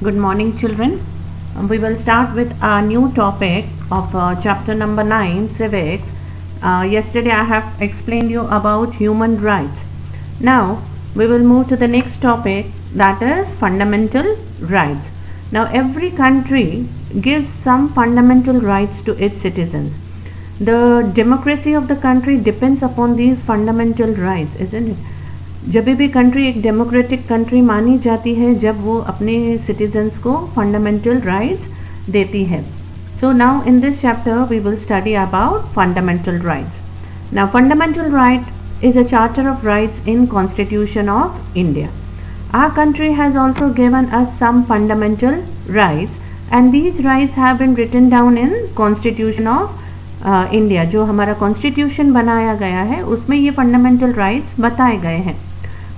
Good morning, children. We will start with a new topic of chapter number 9, civics. Yesterday I have explained you about human rights. Now we will move to the next topic, that is fundamental rights. Now every country gives some fundamental rights to its citizens. The democracy of the country depends upon these fundamental rights, isn't it? जब भी country एक democratic country मानी जाती है जब वो अपने citizens को फंडामेंटल राइट्स देती है. So now in this chapter we will study about fundamental rights. Now fundamental right is a charter of rights in constitution of India. Our country has also given us some fundamental rights and these rights have been written down in constitution of India. जो हमारा constitution बनाया गया है उसमें ये fundamental rights बताए गए हैं.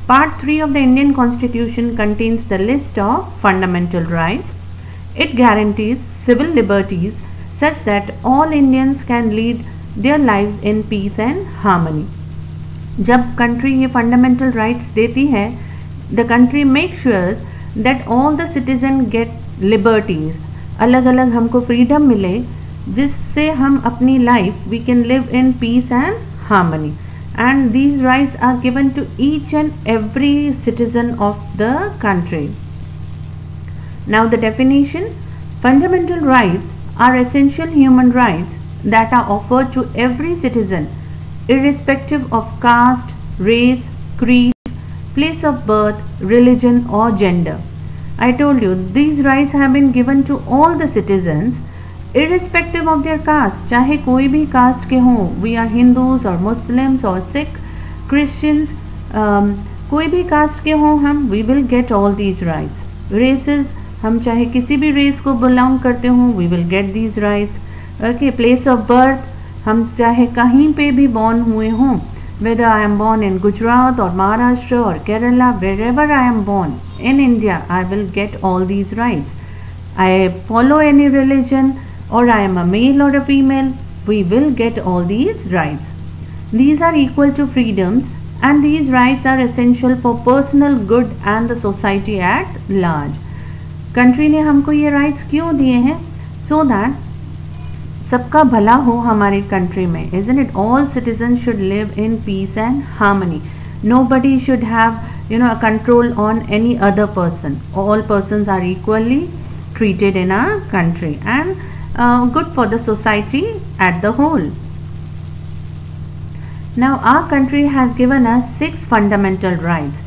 Part 3 of the Indian Constitution contains the list of fundamental rights. It guarantees civil liberties such that all Indians can lead their lives in peace and harmony. जब country ये fundamental rights देती है, the country makes sure that all the citizens get liberties. अलग अलग हमको freedom मिले जिससे हम अपनी life we can live in peace and harmony. And these rights are given to each and every citizen of the country. Now the definition: fundamental rights are essential human rights that are offered to every citizen irrespective of caste, race, creed, place of birth, religion or gender. I told you these rights have been given to all the citizens irrespective of their caste. चाहे कोई भी cast के हों, we are Hindus और Muslims और Sikh, Christians, कोई भी cast के हों हम, we will get all these rights. Races, हम चाहे किसी भी रेस को बिलोंग करते हों, we will get these rights. Okay, place of birth, हम चाहे कहीं पे भी born हुए हों, whether I am born in Gujarat or Maharashtra or Kerala, wherever I am born in India, I will get all these rights. I follow any religion or I am a male or a female, we will get all these rights. These are equal to freedoms and these rights are essential for personal good and the society at large. Country ने हमको ये rights क्यों दिए हैं? So that सबका भला हो हमारे country में, isn't it? All citizens should live in peace and harmony. Nobody should have, a control on any other person. All persons are equally treated in our country and good for the society at the whole. Now our country has given us 6 fundamental rights.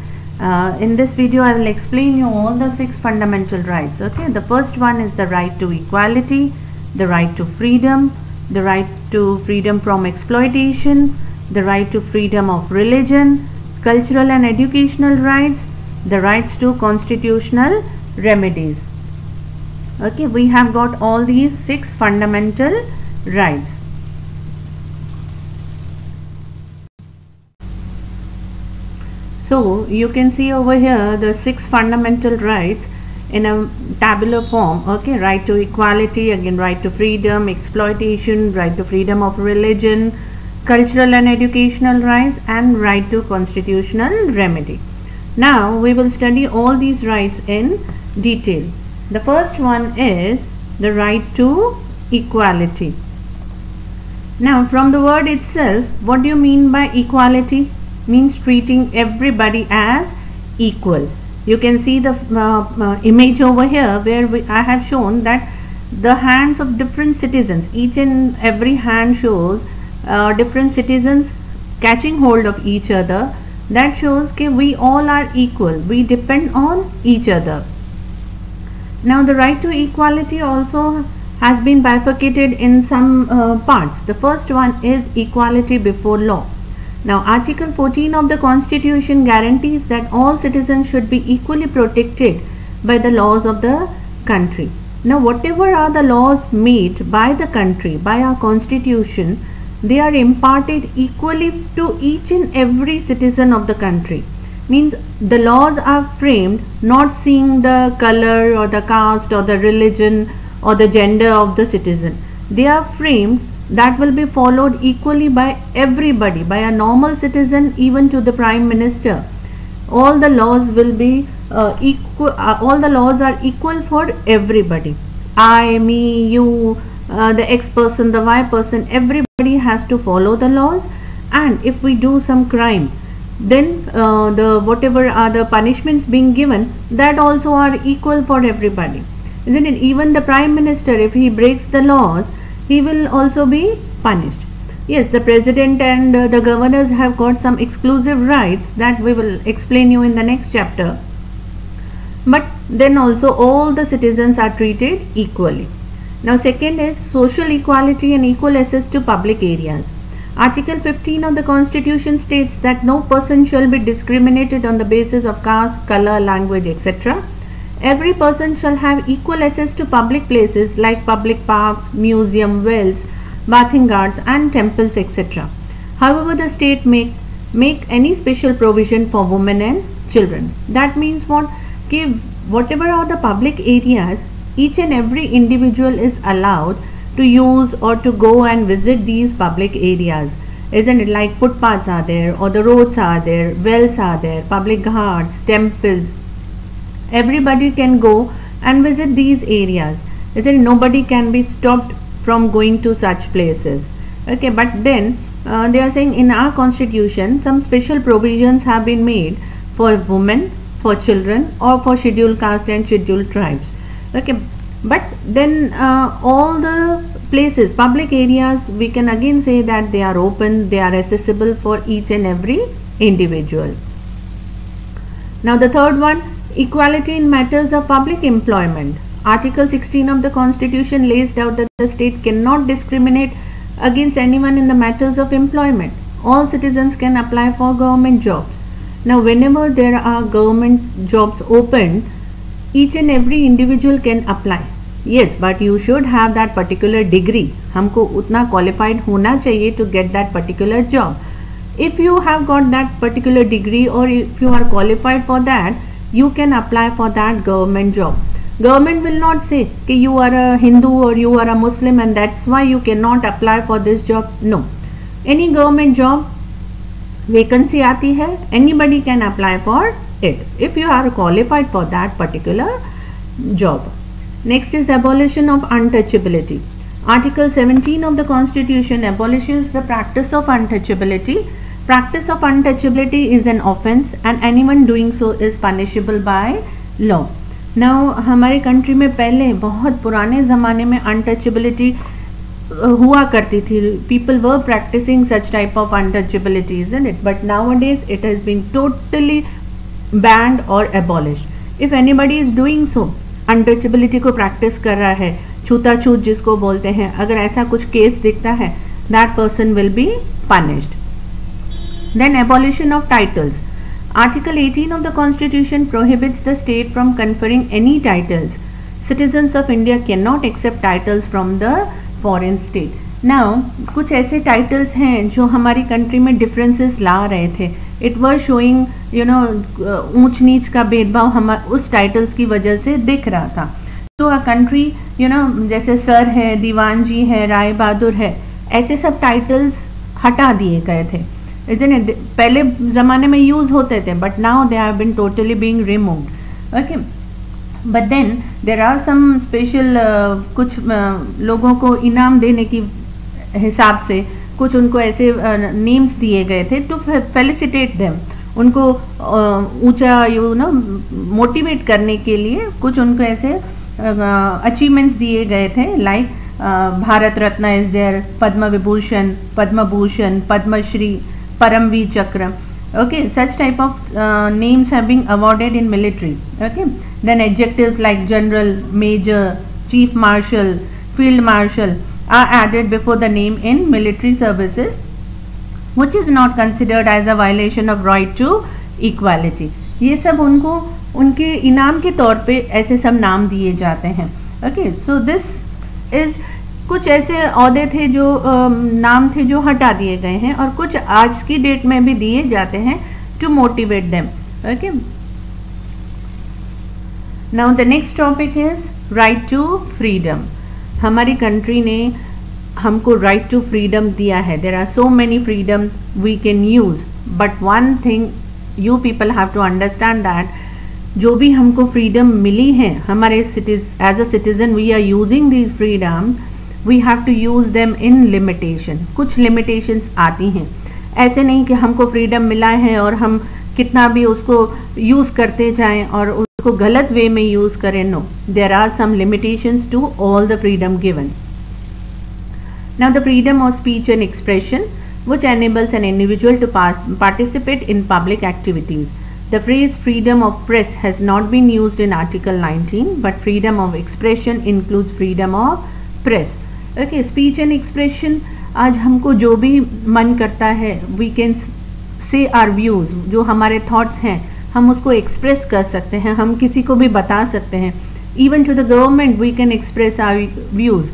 In this video I will explain you all the 6 fundamental rights. Okay, the first one is the right to equality, the right to freedom, the right to freedom from exploitation, the right to freedom of religion, cultural and educational rights, the rights to constitutional remedies. Okay, we have got all these 6 fundamental rights. So you can see over here the 6 fundamental rights in a tabular form. Okay, right to equality, again right to freedom, exploitation, right to freedom of religion, cultural and educational rights, and right to constitutional remedy. Now we will study all these rights in detail. The first one is the right to equality. Now from the word itself, what do you mean by equality? Means treating everybody as equal. You can see the image over here where I have shown that the hands of different citizens, each and every hand shows different citizens catching hold of each other. That shows that we all are equal, we depend on each other. Now the right to equality also has been bifurcated in some parts. The first one is equality before law. Now Article 14 of the Constitution guarantees that all citizens should be equally protected by the laws of the country. Now whatever are the laws made by the country, by our Constitution, they are imparted equally to each and every citizen of the country. Means the laws are framed not seeing the color or the caste or the religion or the gender of the citizen. They are framed that will be followed equally by everybody, by a normal citizen even to the Prime Minister. All the laws will be all the laws are equal for everybody. I, me, you, the X person, the Y person, everybody has to follow the laws. And if we do some crime, then the whatever are the punishments being given, that also are equal for everybody, isn't it? Even the Prime Minister, if he breaks the laws, he will also be punished. Yes, the President and the governors have got some exclusive rights that we will explain you in the next chapter. But then also all the citizens are treated equally. Now second is social equality and equal access to public areas. Article 15 of the Constitution states that no person shall be discriminated on the basis of caste, color, language, etc. Every person shall have equal access to public places like public parks, museum, wells, bathing gardens and temples, etc. However, the state make any special provision for women and children. That means what? Whatever are the public areas, each and every individual is allowed to use or to go and visit these public areas, isn't it? Like footpaths are there, or the roads are there, wells are there, public gardens, temples. Everybody can go and visit these areas, isn't it? Nobody can be stopped from going to such places. Okay, but then they are saying in our constitution some special provisions have been made for women, for children, or for scheduled caste and scheduled tribes. Okay, but then all the places, public areas, we can again say that they are open, they are accessible for each and every individual. Now the third one, equality in matters of public employment. Article 16 of the Constitution lays out that the state cannot discriminate against anyone in the matters of employment. All citizens can apply for government jobs. Now whenever there are government jobs opened, each and every individual can apply. Yes, but you should have that particular degree. हमको उतना qualified होना चाहिए to get that particular job. If you have got that particular degree or if you are qualified for that, you can apply for that government job. Government will not say कि you are a Hindu or you are a Muslim and that's why you cannot apply for this job. No. Any government job vacancy आती है, anybody can apply for it if you are qualified for that particular job. Next is abolition of untouchability. Article 17 of the Constitution abolishes the practice of untouchability. Practice of untouchability is an offence and anyone doing so is punishable by law. Now हमारे country में पहले बहुत पुराने ज़माने में untouchability हुआ करती थी. People were practicing such type of untouchability, isn't it? But nowadays it has been totally banned or abolished. If anybody is doing so, untouchability को प्रैक्टिस कर रहा है, छूताछूत जिसको बोलते हैं, अगर ऐसा कुछ केस दिखता है, that person will be punished. Then abolition of titles. Article 18 of the constitution prohibits the state from conferring any titles. Citizens of India can not accept titles from the foreign state. Now कुछ ऐसे titles हैं जो हमारी country में differences ला रहे थे. It was showing ऊंच नीच का भेदभाव हम उस टाइटल्स की वजह से दिख रहा था. तो अ कंट्री जैसे सर है, दीवान जी है, राय बहादुर है, ऐसे सब टाइटल्स हटा दिए गए थे. इसलिए पहले ज़माने में यूज़ होते थे but now they have been totally being removed. Okay, but then there are some special कुछ लोगों को इनाम देने की हिसाब से कुछ उनको ऐसे नेम्स दिए गए थे टू फेलिसिटेट देम. उनको ऊंचा मोटिवेट करने के लिए कुछ उनको ऐसे अचीवमेंट्स दिए गए थे. Like Bharat Ratna is there, Padma Vibhushan, Padma Bhushan, Padmashri, Param चक्र. Okay, such type of names have been awarded in military. Okay, then adjectives like general, major, chief marshal, field marshal are added before the name in military services, which is not considered as a violation of right to equality. ये सब उनको उनके इनाम के तौर पे ऐसे सब नाम दिए जाते हैं. Okay, so this is कुछ ऐसे औहदे थे जो नाम थे जो हटा दिए गए हैं और कुछ आज की डेट में भी दिए जाते हैं to motivate them. Okay, now the next topic is right to freedom. हमारी कंट्री ने हमको राइट टू फ्रीडम दिया है. There are so many freedoms we can use, but one thing you people have to understand that जो भी हमको freedom मिली है हमारे as a citizen, we are using these freedom, we have to use them in limitation. कुछ limitations आती हैं, ऐसे नहीं कि हमको फ्रीडम मिला है और हम कितना भी उसको यूज करते जाएं और उसको गलत वे में यूज करें। No, there are some limitations to all the freedom given. Now the freedom of speech and expression which enables an individual to participate in public activities. The phrase freedom of press has not been used in Article 19, but freedom of expression includes freedom of press. Okay, speech and expression, आज हमको जो भी मन करता है, we can say our views, जो हमारे thoughts हैं, हम उसको express कर सकते हैं, हम किसी को भी बता सकते हैं. Even to the government we can express our views.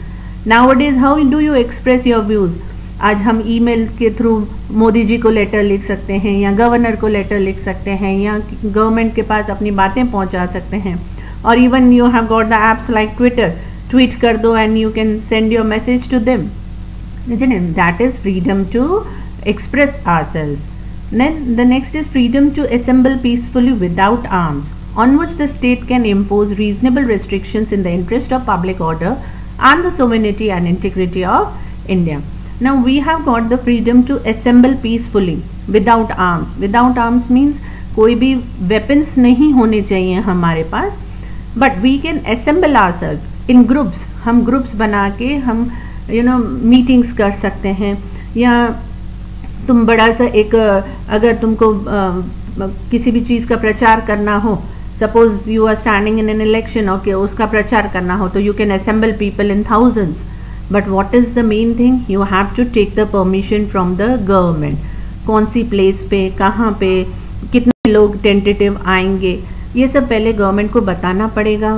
Nowadays, how do you express your views? आज हम ईमेल के थ्रू मोदी जी को लेटर लिख सकते हैं, या गवर्नर को लेटर लिख सकते हैं, या गवर्नमेंट के पास अपनी बातें पहुंचा सकते हैं. और even you have got the apps like Twitter, tweet कर दो and you can send your message to them. That is freedom to express ourselves. Then the next is freedom to assemble peacefully without arms, on which the state can impose reasonable restrictions in the interest of public order and the sovereignty and integrity of India. Now we have got the freedom to assemble peacefully without arms. Without arms means कोई भी weapons नहीं होने चाहिए हमारे पास, but we can assemble ourselves in groups. हम groups बना के हम meetings कर सकते हैं, या तुम बड़ा सा एक अगर तुमको किसी भी चीज़ का प्रचार करना हो, suppose you are standing in an election, okay, उसका प्रचार करना हो, तो you can assemble people in thousands. But what is the main thing, you have to take the permission from the government. कौन सी प्लेस पे, कहाँ पे, कितने लोग टेंटेटिव आएंगे, ये सब पहले गवर्नमेंट को बताना पड़ेगा,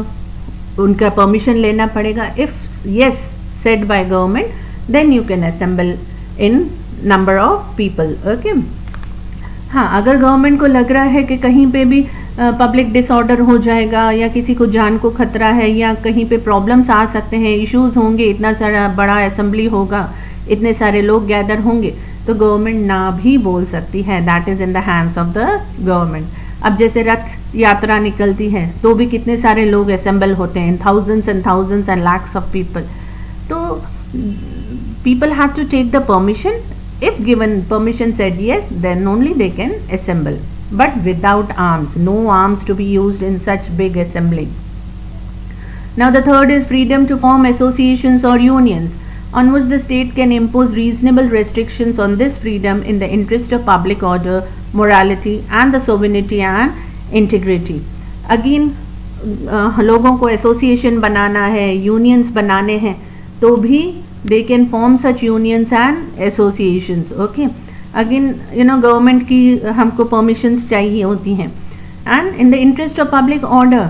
उनका परमिशन लेना पड़ेगा. If yes said by government, then you can assemble in number of people. Okay, हाँ, अगर गवर्नमेंट को लग रहा है कि कहीं पे भी पब्लिक डिसऑर्डर हो जाएगा, या किसी को जान को खतरा है, या कहीं पे प्रॉब्लम्स आ सकते हैं, इश्यूज होंगे, इतना सारा बड़ा असेंबली होगा, इतने सारे लोग गैदर होंगे, तो गवर्नमेंट ना भी बोल सकती है. That is in the hands of the government. अब जैसे रथ यात्रा निकलती है तो भी कितने सारे लोग असेंबल होते हैं, thousands and lakhs of people. तो people have to take the permission. If given permission said yes, then only they can assemble, but without arms. No arms to be used in such big assembly. Now the third is freedom to form associations or unions, on which the state can impose reasonable restrictions on this freedom in the interest of public order, morality and the sovereignty and integrity. Again, लोगों को association बनाना है, unions बनाने हैं, तो भी they can form such unions and associations. Okay, again government की हमको permissions चाहिए होती हैं, and in the interest of public order,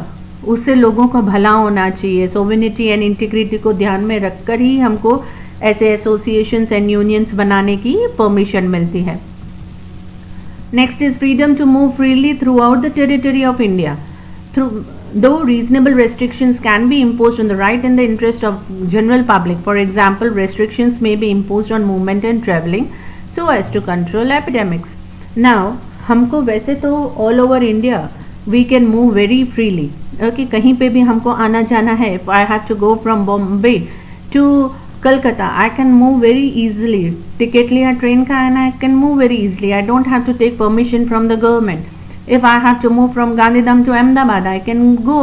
उससे लोगों का भला होना चाहिए. sovereignty and integrity को ध्यान में रखकर ही हमको ऐसे associations and unions बनाने की permission मिलती है. Next is freedom to move freely throughout the territory of India. Though reasonable restrictions can be imposed on the right in the interest of general public. For example, restrictions may be imposed on movement and travelling so as to control epidemics. Now, हमको वैसे तो all over India we can move very freely. Okay, कहीं पे भी हमको आना जाना है. If I have to go from Bombay to Kolkata, I can move very easily. Ticket लिया ट्रेन का, and I can move very easily. I don't have to take permission from the government. If I have to move from Gandhidham to Ahmedabad, I can go.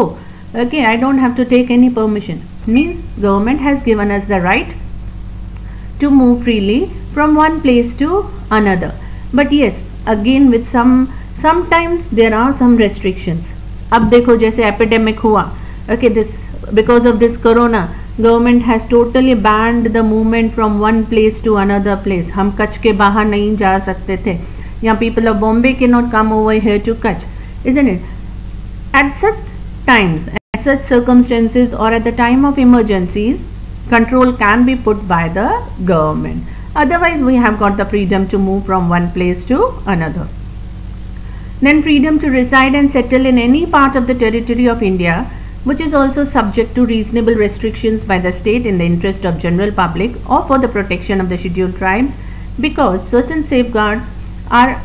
Okay, I don't have to take any permission. Means government has given us the right to move freely from one place to another. But yes, again with sometimes there are some restrictions. अब देखो जैसे epidemic हुआ, okay, this because of this corona, government has totally banned the movement from one place to another place. हम कच्छ के बाहर नहीं जा सकते थे, या people of Bombay cannot come over here to Kutch, isn't it? At such times, at such circumstances, or at the time of emergencies, control can be put by the government. Otherwise, we have got the freedom to move from one place to another. Then freedom to reside and settle in any part of the territory of India, which is also subject to reasonable restrictions by the state in the interest of general public or for the protection of the scheduled tribes, because certain safeguards are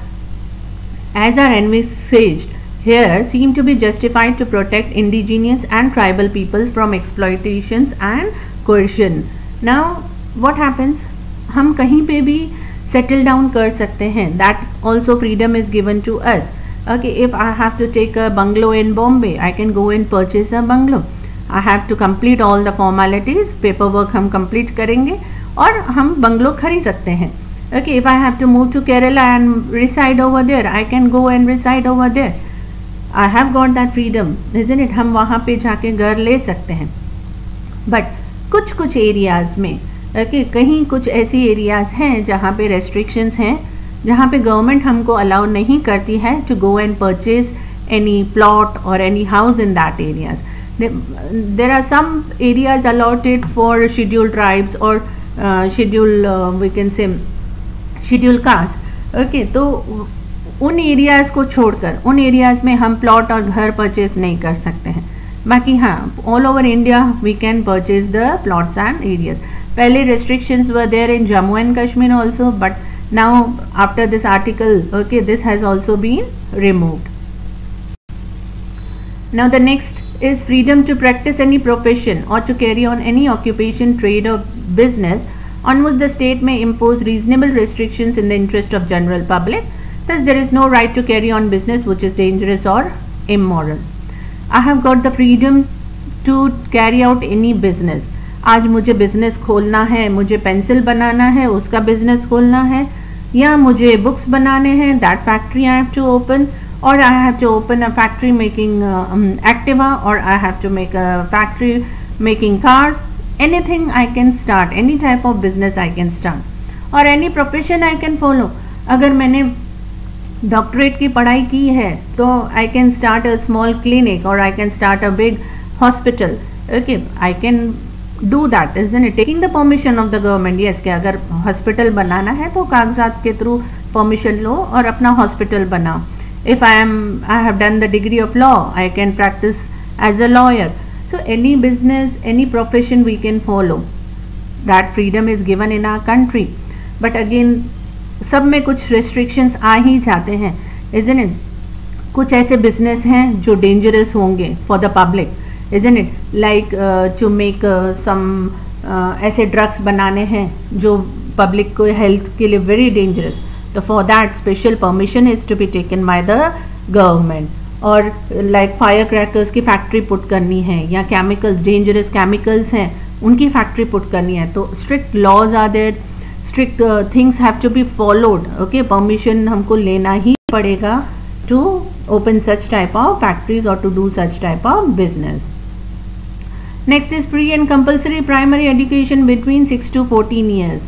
envisaged here seem to be justified to protect indigenous and tribal peoples from exploitations and coercion. Now what happens, हम कहीं पे भी settle down कर सकते हैं. That also freedom is given to us. Okay, if I have to take a bungalow in Bombay, I can go and purchase a bungalow. I have to complete all the formalities, paperwork हम complete करेंगे और हम bungalow खरीद सकते हैं. Okay, if I have to move to Kerala and reside over there, I can go and reside over there. I have got that freedom, isn't it? हम वहाँ पे जाके घर ले सकते हैं. But कुछ एरियाज़ में, okay, कहीं कुछ ऐसी एरियाज़ हैं जहाँ पे restrictions हैं, जहाँ पे गवर्नमेंट हमको अलाउ नहीं करती है to go and purchase any plot or any house in that areas. There are some areas allotted for scheduled tribes or we can say scheduled caste. Okay, तो उन एरियाज़ को छोड़कर उन एरियाज़ में हम प्लॉट और घर परचेज नहीं कर सकते हैं. बाकी हाँ, all over India we can purchase the plots and areas. पहले restrictions were there in Jammu and Kashmir also, but now after this article, okay, this has also been removed. Now the next is freedom to practice any profession or to carry on any occupation, trade or business on which the state may impose reasonable restrictions in the interest of general public. Thus there is no right to carry on business which is dangerous or immoral. I have got the freedom to carry out any business. आज मुझे business खोलना है, मुझे pencil बनाना है, उसका business खोलना है, या मुझे बुक्स बनाने हैं, that factory I have to open, or I have to open a factory making Activa, or I have to make a factory making cars. Anything I can start, any type of business I can start, or any profession I can follow. अगर मैंने doctorate की पढ़ाई की है तो I can start a small clinic or I can start a big hospital. Okay, I can do that, isn't it? Taking the permission of the government. Yes, कि अगर hospital बनाना है तो कागजात के थ्रू परमिशन लो और अपना हॉस्पिटल बनाओ. If I have done the degree of law, I can practice as a lawyer. So any business, any profession we can follow. That freedom is given in our country. But again, सब में कुछ restrictions आ ही जाते हैं, isn't it? कुछ ऐसे business हैं जो dangerous होंगे for the public, isn't it? Like to make some ऐसे drugs बनाने हैं जो public को health के लिए very dangerous. So for that special permission is to be taken by the government. और like firecrackers की फैक्ट्री पुट करनी है या केमिकल्स, डेंजरस केमिकल्स हैं उनकी फैक्ट्री पुट करनी है तो strict laws are there, strict things have to be followed. Okay, permission हमको लेना ही पड़ेगा to open such type of factories और to do such type of business. Next is free and compulsory primary education between 6 to 14 years.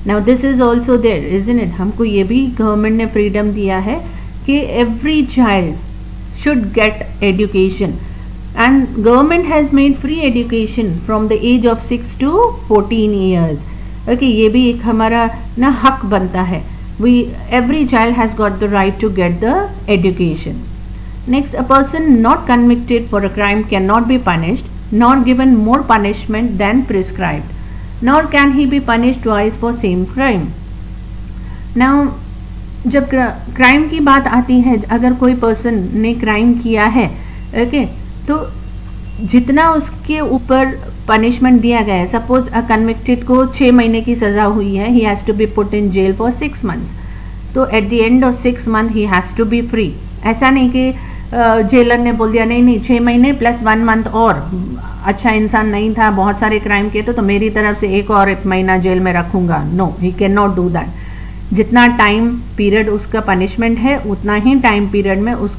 Now this is also there, isn't it? हमको ये भी government ने freedom दिया है कि every child should get education, and government has made free education from the age of 6 to 14 years. Okay, ये भी एक हमारा ना हक बनता है. Every child has got the right to get the education. Next, a person not convicted for a crime cannot be punished, nor given more punishment than prescribed, nor can he be punished twice for same crime. Now, जब crime की बात आती है, अगर कोई person ने crime किया है, ओके, तो जितना उसके ऊपर पनिशमेंट दिया गया है, सपोज अ कन्विक्टेड को 6 महीने की सज़ा हुई है, he has to be put in jail for 6 months, तो at the end of 6 months he has to be free. ऐसा नहीं कि जेलर ने बोल दिया नहीं 6 महीने प्लस 1 month और अच्छा इंसान नहीं था, बहुत सारे क्राइम किए तो मेरी तरफ से एक और 1 महीना जेल में रखूँगा. No, he can not do that. जितना टाइम पीरियड उसका पनिशमेंट है उतना ही टाइम पीरियड में उस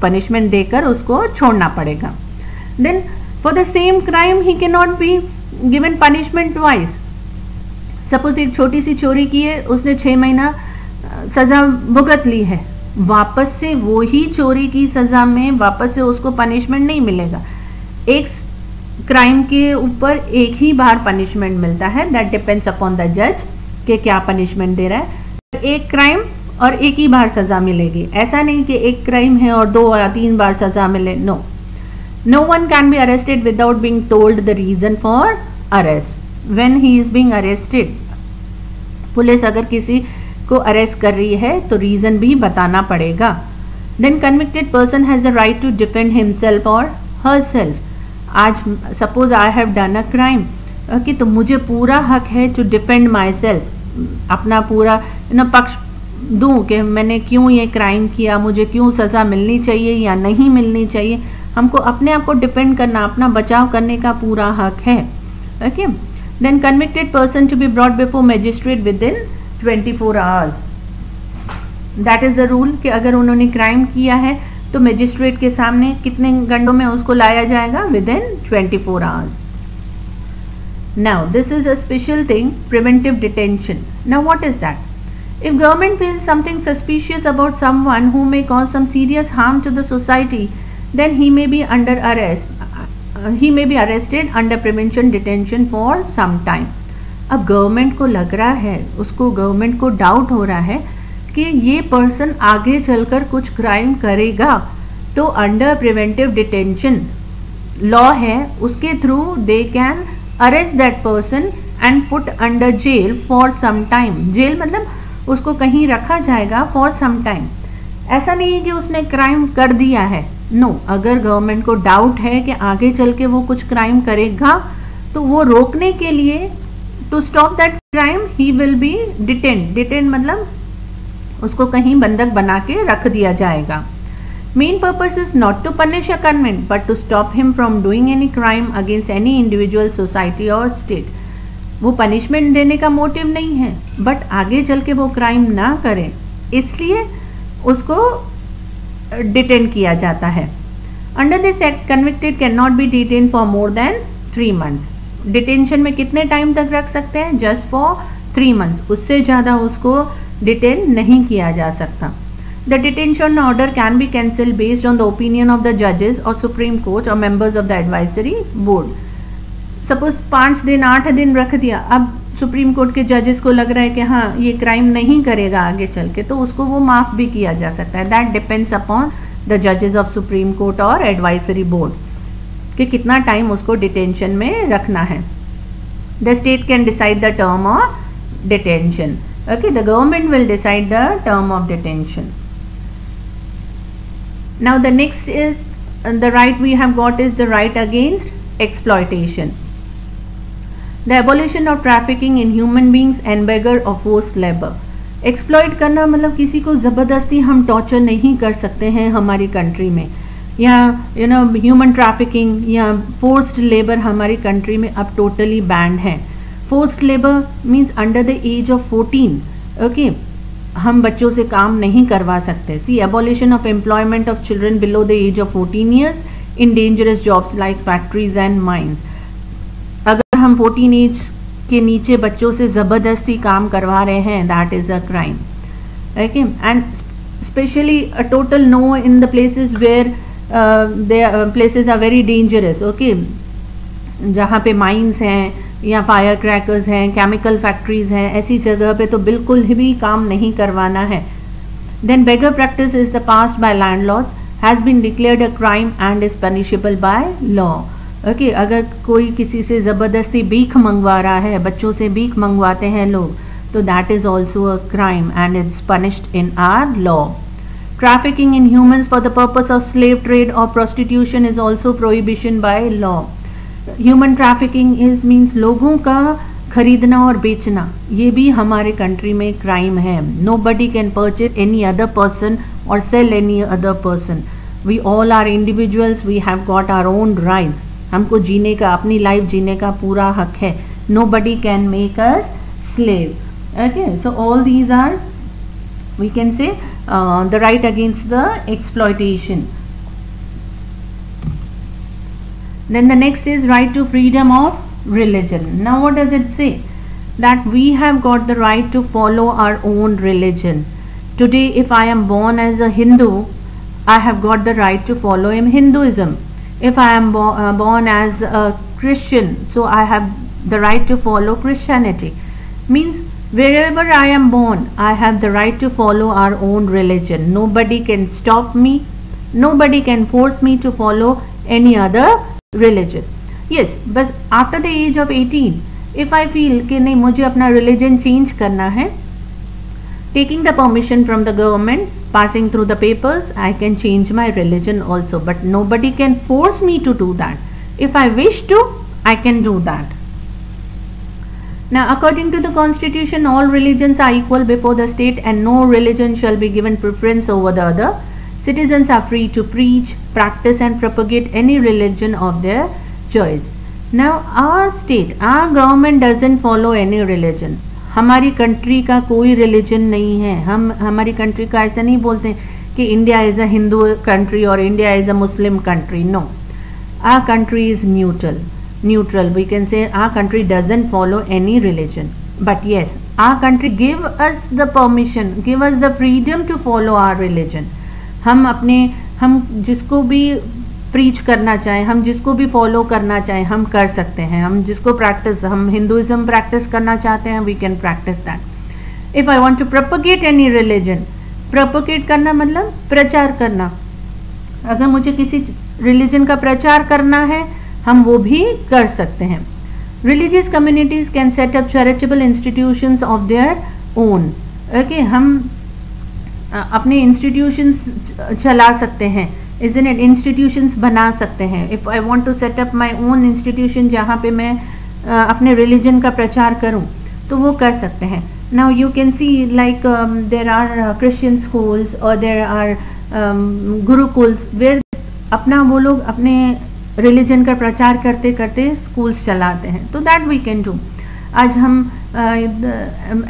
पनिशमेंट देकर उसको छोड़ना पड़ेगा. Then for the same crime he can not be given punishment twice. Suppose एक छोटी सी चोरी की है, उसने 6 महीना सज़ा भुगत ली है, वापस से वो ही चोरी की सज़ा में वापस से उसको पनिशमेंट नहीं मिलेगा. एक क्राइम के ऊपर एक ही बार पनिशमेंट मिलता है. दैट डिपेंड्स अपॉन द जज कि क्या पनिशमेंट दे रहा है. एक क्राइम और एक ही बार सजा मिलेगी, ऐसा नहीं कि एक क्राइम है और 2 या 3 बार सजा मिले. No, no one can be arrested without being told the reason for arrest when he is being arrested. Police अगर किसी को अरेस्ट कर रही है तो रीजन भी बताना पड़ेगा. Then convicted person has the right to defend himself or herself. आज suppose I have done a crime, okay, तो मुझे पूरा हक है to defend myself, अपना पूरा पक्ष दूं कि मैंने क्यों ये क्राइम किया, मुझे क्यों सज़ा मिलनी चाहिए या नहीं मिलनी चाहिए. हमको अपने आप को डिपेंड करना, अपना बचाव करने का पूरा हक है. Okay. Then convicted person to be brought before magistrate within 24 hours. That is the rule कि अगर उन्होंने क्राइम किया है तो मैजिस्ट्रेट के सामने कितने घंटों में उसको लाया जाएगा? With in 24 hours. Now this is a special thing, preventive detention. Now what is that? If government feels something suspicious about someone who may cause some serious harm to the society, then he may be under arrest. He may be arrested under prevention detention for some time. अब government को लग रहा है, उसको government को doubt हो रहा है कि ये पर्सन आगे चलकर कुछ क्राइम करेगा, तो अंडर प्रिवेंटिव डिटेंशन लॉ है, उसके through they can arrest that person and put under jail for some time. Jail मतलब उसको कहीं रखा जाएगा फॉर सम टाइम. ऐसा नहीं है कि उसने क्राइम कर दिया है. नो, अगर गवर्नमेंट को डाउट है कि आगे चल के वो कुछ क्राइम करेगा, तो वो रोकने के लिए, to stop that crime, he will be detained. Detained मतलब उसको कहीं बंधक बना के रख दिया जाएगा. Main purpose is not to punish a convict but to stop him from doing any crime against any individual, society और स्टेट. वो पनिशमेंट देने का मोटिव नहीं है, बट आगे चल के वो क्राइम ना करे, इसलिए उसको डिटेन किया जाता है. Under this act convicted can not B detain for more than 3 months. Detention में कितने टाइम तक रख सकते हैं? Just for 3 months. उससे ज़्यादा उसको डिटेन नहीं किया जा सकता. The detention order can be cancel based on the opinion of the जजेस और सुप्रीम कोर्ट और members of the advisory board. Suppose 5 दिन 8 दिन रख दिया, अब सुप्रीम कोर्ट के जजेस को लग रहा है कि हाँ ये क्राइम नहीं करेगा आगे चल के, तो उसको वो माफ़ भी किया जा सकता है. दैट डिपेंड्स अपॉन द जजेस ऑफ सुप्रीम कोर्ट और एडवाइजरी बोर्ड कि कितना टाइम उसको डिटेंशन में रखना है. The state can decide the term of detention. Okay, the government will decide the term of detention. Now the next is the right we have got is the right against exploitation. The abolition of trafficking in human beings and beggar of forced labor. Exploit करना मतलब किसी को ज़बरदस्ती हम torture नहीं कर सकते हैं हमारी कंट्री में, या ह्यूमन ट्रैफिकिंग या फोर्स्ड लेबर हमारी कंट्री में अब टोटली बैंड है. Forced labour means under the age of 14. Okay, हम बच्चों से काम नहीं करवा सकते. See abolition of employment of children below the age of 14 years in dangerous jobs like factories and mines. अगर हम 14 एज के नीचे बच्चों से ज़बरदस्ती काम करवा रहे हैं, that is a crime. Okay, and specially a total no in the places where they places are very dangerous. Okay, जहाँ पे माइंस हैं या फायर क्रैकर्स हैं, केमिकल फैक्ट्रीज हैं, ऐसी जगह पे तो बिल्कुल भी काम नहीं करवाना है. Then begar practice is the past by landlords has been declared a crime and is punishable by law. Okay, अगर कोई किसी से ज़बरदस्ती भीख मंगवा रहा है, बच्चों से भीख मंगवाते हैं लोग, तो that is also a crime and it's punished in our law. Trafficking in humans for the purpose of slave trade और prostitution is also prohibition by law. Human trafficking is means लोगों का खरीदना और बेचना, ये भी हमारे कंट्री में क्राइम है. Nobody can purchase any other person और sell any other person. We all are individuals, we have got our own rights. हमको जीने का, अपनी लाइफ जीने का पूरा हक है. Nobody can make us slave. Okay, so all these are we can say the right against the exploitation. Then the next is right to freedom of religion. Now what does it say? That we have got the right to follow our own religion. Today if I am born as a Hindu, I have got the right to follow Hinduism. If I am born as a Christian, so I have the right to follow Christianity. Means wherever I am born, I have the right to follow our own religion. Nobody can stop me. Nobody can force me to follow any other religion. Yes, but after the age of 18, if I feel कि नहीं मुझे अपना religion change करना है, taking the permission from the government, passing through the papers, I can change my religion also, but nobody can force me to do that. If I wish to, I can do that. Now, according to the constitution, all religions are equal before the state and no religion shall be given preference over the other. Citizens are free to preach, practice and propagate any religion of their choice. Now, our state, our government doesn't follow any religion. हमारी country का कोई religion नहीं है. हम हमारी country का ऐसा नहीं बोलते कि India is a Hindu country और India is a Muslim country. No, our country is neutral. We can say our country doesn't follow any religion, but yes, our country give us the permission, give us the freedom to follow our religion. हम जिसको भी preach करना चाहें, हम जिसको भी follow करना चाहें, हम कर सकते हैं. हम जिसको हम हिंदुइज्म प्रैक्टिस करना चाहते हैं, we can practice that. If I want to propagate any religion, propagate करना मतलब प्रचार करना. अगर मुझे किसी रिलीजन का प्रचार करना है, हम वो भी कर सकते हैं. Religious communities can set up charitable institutions of their own. Okay, हम अपने इंस्टीट्यूशंस चला सकते हैं, इजंट इट, इंस्टीट्यूशंस बना सकते हैं. If I want to set up my own institution जहाँ पे मैं अपने रिलीजन का प्रचार करूँ, तो वो कर सकते हैं. Now you can see like there are Christian schools और देर आर गुरुकुल्स वेयर अपना वो लोग अपने रिलीजन का प्रचार करते करते स्कूल्स चलाते हैं. तो दैट वी कैन डू. आज हम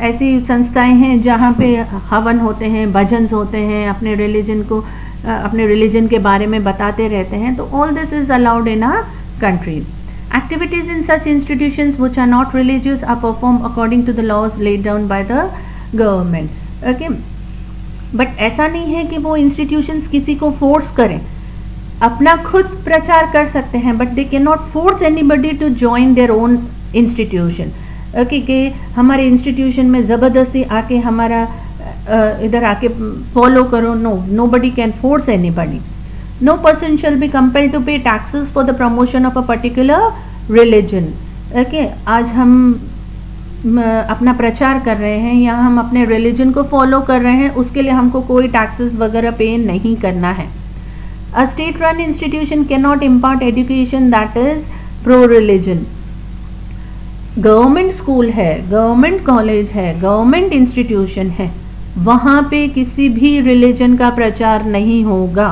ऐसी संस्थाएं हैं जहाँ पे हवन होते हैं, भजन्स होते हैं, अपने रिलीजन के बारे में बताते रहते हैं. तो all this is allowed in our country. Activities in such institutions which are not religious are perform according to the laws laid down by the government. Okay, but ऐसा नहीं है कि वो इंस्टीट्यूशंस किसी को फोर्स करें. अपना खुद प्रचार कर सकते हैं, but they can not force anybody to join their own institution. Okay, कि हमारे इंस्टीट्यूशन में ज़बरदस्ती आके हमारा इधर आके फॉलो करो. No, nobody can force anybody. No person shall be compelled to pay taxes for the promotion of a particular religion. Okay, आज हम अपना प्रचार कर रहे हैं या हम अपने रिलीजन को फॉलो कर रहे हैं, उसके लिए हमको कोई टैक्सेस वगैरह पे नहीं करना है. A state-run institution cannot impart education that is pro-religion. Government school है, गवर्नमेंट कॉलेज है, गवर्नमेंट इंस्टीट्यूशन है, वहाँ पे किसी भी रिलीजन का प्रचार नहीं होगा.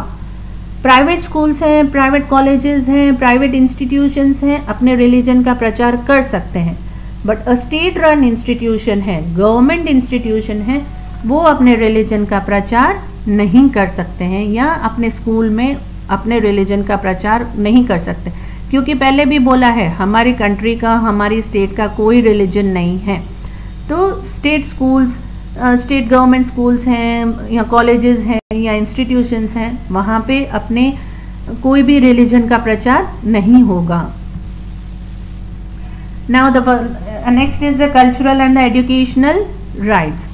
प्राइवेट स्कूल्स हैं, प्राइवेट कॉलेजेस हैं, प्राइवेट इंस्टीट्यूशंस हैं, अपने रिलीजन का प्रचार कर सकते हैं. But a state run institution है, गवर्नमेंट इंस्टीट्यूशन है, वो अपने रिलीजन का प्रचार नहीं कर सकते हैं या अपने स्कूल में अपने रिलीजन का प्रचार नहीं कर सकते. क्योंकि पहले भी बोला है, हमारी कंट्री का, हमारी स्टेट का कोई रिलीजन नहीं है. तो state schools, state government schools हैं या कॉलेजेस हैं या इंस्टीट्यूशंस हैं, वहाँ पे अपने कोई भी रिलीजन का प्रचार नहीं होगा. Now the next is the cultural and the educational rights.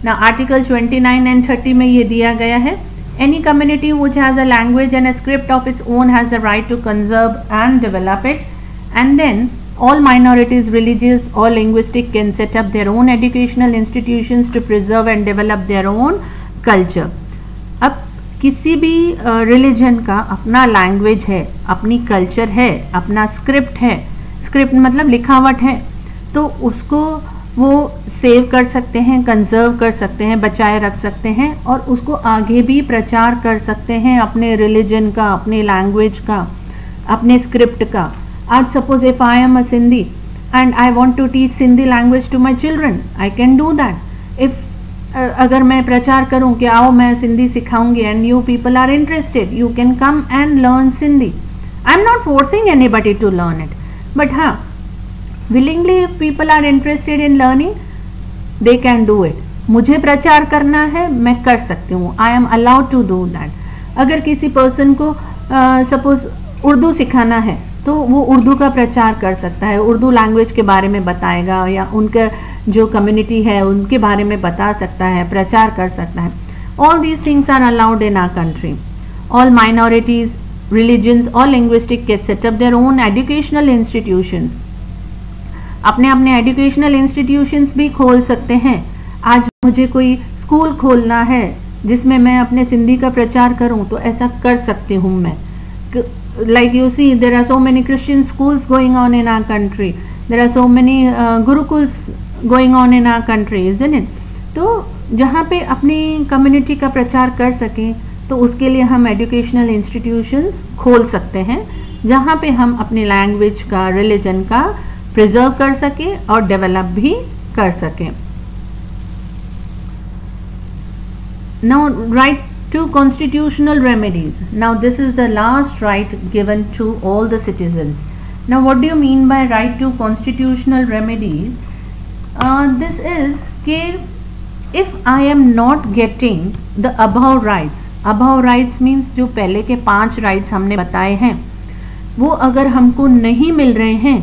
Now Article 29 and 30 में ये दिया गया है. Any community which has a language and a script of its own has the right to conserve and develop it. And then all minorities, religious or linguistic, can set up their own educational institutions to preserve and develop their own culture. अब किसी भी religion का अपना language है, अपनी culture है, अपना script है. स्क्रिप्ट मतलब लिखावट है, तो उसको वो सेव कर सकते हैं, कंजर्व कर सकते हैं, बचाए रख सकते हैं और उसको आगे भी प्रचार कर सकते हैं अपने रिलीजन का, अपने लैंग्वेज का, अपने स्क्रिप्ट का. आज suppose if I am a Sindhi and I want to teach Sindhi language to my children, I can do that. If अगर मैं प्रचार करूं कि आओ मैं सिंधी सिखाऊंगी and you people are interested, you can come and learn Sindhi. I am not forcing anybody to learn it, but हाँ, willingly if people are interested in learning they can do it. मुझे प्रचार करना है, मैं कर सकती हूँ. I am allowed to do that. अगर किसी पर्सन को सपोज उर्दू सिखाना है तो वो उर्दू का प्रचार कर सकता है, उर्दू लैंग्वेज के बारे में बताएगा या उनका जो कम्युनिटी है उनके बारे में बता सकता है, प्रचार कर सकता है. All these things are allowed in our country. All minorities, religions or linguistic can set up their own educational institutions. अपने अपने एजुकेशनल इंस्टीट्यूशंस भी खोल सकते हैं. आज मुझे कोई स्कूल खोलना है जिसमें मैं अपने सिंधी का प्रचार करूं तो ऐसा कर सकती हूं मैं. Like you see, there are so many Christian schools going on in our country. There are so many gurukuls going on in our country, isn't it? तो जहाँ पे अपनी कम्युनिटी का प्रचार कर सकें तो उसके लिए हम एजुकेशनल इंस्टीट्यूशंस खोल सकते हैं जहाँ पे हम अपनी लैंग्वेज का, रिलीजन का प्रिजर्व कर सकें और डेवलप भी कर सकें. Now, right to constitutional remedies. Now, this is the last right given to all the citizens. Now, what do you mean by right to constitutional remedies? This is that if I am not getting the above rights means जो पहले के 5 rights हमने बताए हैं वो अगर हमको नहीं मिल रहे हैं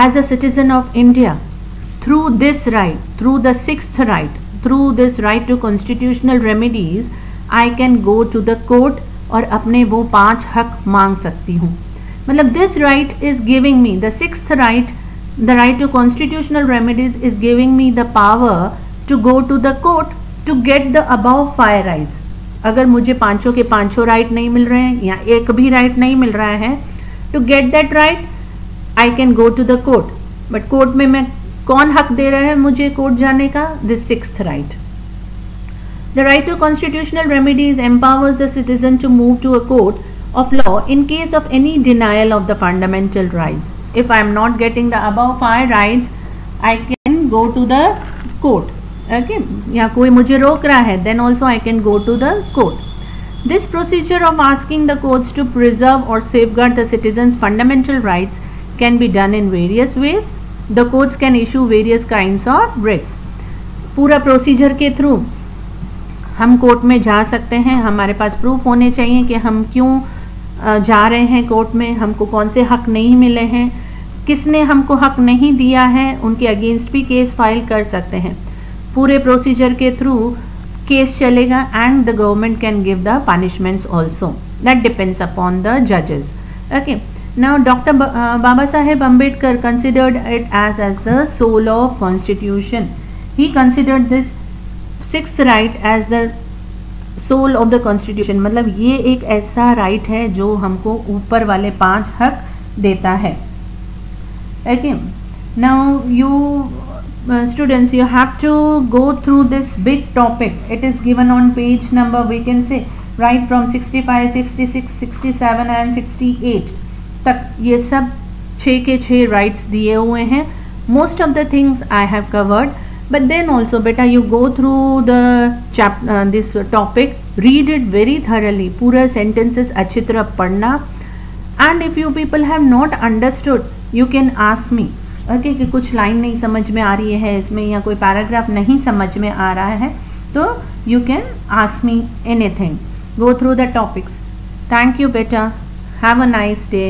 as a citizen of India through this right, through the 6th right, through this right to constitutional remedies, I can go to the court और अपने वो 5 हक मांग सकती हूँ. मतलब this right is giving me, the 6th right, the right to constitutional remedies is giving me the power to go to the court to get the above 5 rights. अगर मुझे पांचों के पांचों राइट नहीं मिल रहे हैं या एक भी राइट नहीं मिल रहा है, to get that right I can go to the court. But court में मैं कौन हक दे रहा है मुझे कोर्ट जाने का? This 6th right. The right to constitutional remedies empowers the citizen to move to a court of law in case of any denial of the fundamental rights. If I am not getting the above 5 rights, I can go to the court. Okay? या कोई मुझे रोक रहा है, then also I can go to the court. This procedure of asking the courts to preserve or safeguard the citizen's fundamental rights can be done in various ways. The courts can issue various kinds of writs. पूरा procedure के through हम court में जा सकते हैं. हमारे पास proof होने चाहिए कि हम क्यों जा रहे हैं कोर्ट में, हमको कौन से हक नहीं मिले हैं, किसने हमको हक नहीं दिया है, उनके अगेंस्ट भी केस फाइल कर सकते हैं. पूरे प्रोसीजर के थ्रू केस चलेगा and the government can give the punishments also. That depends upon the जजेस. Okay. Now, Dr. Baba Saheb Ambedkar considered it as the soul of constitution. He considered this 6th right as the soul of the constitution. मतलब ये एक ऐसा right है जो हमको ऊपर वाले 5 हक देता है. Okay. Now you students, you have to go through this big topic. It is given on page number, we can say right from 65, 66, 67 and 68 तक. ये सब 6 के 6 राइट्स दिए हुए हैं. Most of the things I have covered, but then also बेटा you go through the this topic, read it very thoroughly. पूरा sentences अच्छी तरह पढ़ना. And if you people have not understood you can ask me. Okay, कि कुछ line नहीं समझ में आ रही है इसमें या कोई पैराग्राफ नहीं समझ में आ रहा है तो you can ask me anything. Go through the topics. Thank you बेटा. Have a nice day.